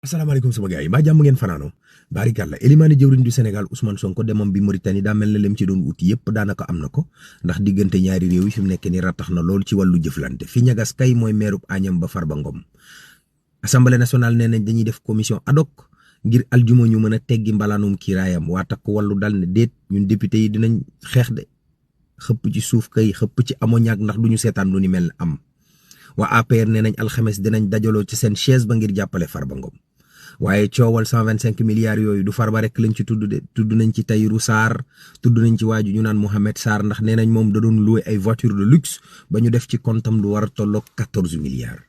asalaamaaleykum sama gars yi mbaa jàmm ngeen fanaanoo barikàlla Elimane jëwriñ du Sénégal Ousmane Sonko demam bi Mauritanie daa mel na lem ci doon uti yëpp daanaka am na ko ndax diggante ñaari réew yi fi mu nekk ni ratax na lool ci wàllu jëflante fi ñagas kay mooy meerub Agnam ba Farba Ngom. Assemblée nationale nee nañ dañuy def commission ad hoc ngir aljuma ñu mën a teggi mbalaanum kiiraayam waa takk wàllu dal ne déet ñun député yi dinañ xeex de xëpp ci suuf kay xëpp ci ammoniac ndax duñu seetaan lu ni mel am waa APR nee nañ alxames dinañ dajaloo ci seen chaise ba ngir jàppale Farba Ngom. waaye coowal 125 milliards yooyu du Farba rek lañ ci tudd de tudd nañ ci Tahirou Sarr tudd nañ ci waaju ñu naan Mohamed Sarr ndax nee nañ moom da doon loué ay voiture de luxe ba ñu def ci comptam lu war a tolloog 14 milliards.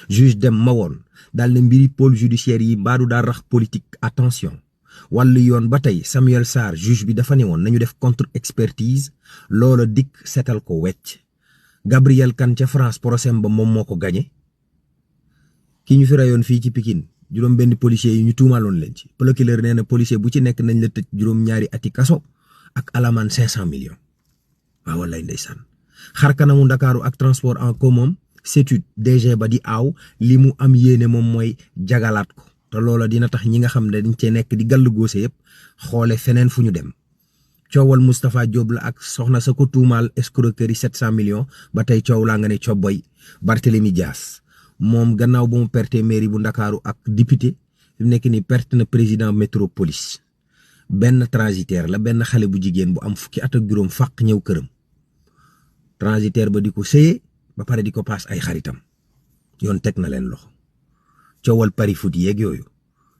juge dem ma woon daal ne mbiri pôle judiciaire yi mbaadu daal rax politique attention wàllu yoon ba tey Samuel Sarr juge bi dafa ne woon nañu def contre expertise loola dikk setal ko wecc Gabriel Kane ca France procès ba moom moo ko gañe ki ñu fi rayoon fii ci Pikine juróom benn policier yi ñu tuumaaloon leen ci procureur nee na policier bu ci nekk nañ la tëj juróom ñaari ati kaso ak alamaan 500 millions waaw wallaay ndeysaan xar kanamu Ndakaaru ak transport en commun CETUD DG ba di aaw li mu am yéene moom mooy jagalaat ko te loola dina tax ñi nga xam ne dañ cee nekk di gàll góose yëpp xoole feneen fu ñu dem coowal Moustapha Diop la ak soxna sa ko tuumaal escroquerie 700 millions ba tey coow laa nga ne cobboy Barthélémy Dias moom gannaaw ba mu perte mairie bu Ndakaaru ak député fi mu nekk ni perte na président métropolis benn transitaire la benn xale bu jigéen bu am fukki at ak juróom fàq ñëw këram transitaire ba di ko sëyee ba pare di ko paas ay xaritam yoon teg na leen loxo coowal pari foot yeeg yooyu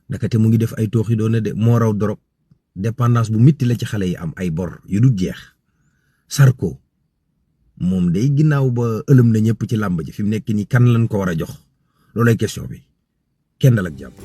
ndakate mu ngi def ay tooxi doona de moo raw dorog dépendance bu mitti la ci xale yi am ay bor yu dul jeex Sarko moom day ginnaaw ba ëlëm na ñëpp ci làmb ji fi mu nekk nii kan lañ ko war a jox loolay question bi kenn dal ak jàmm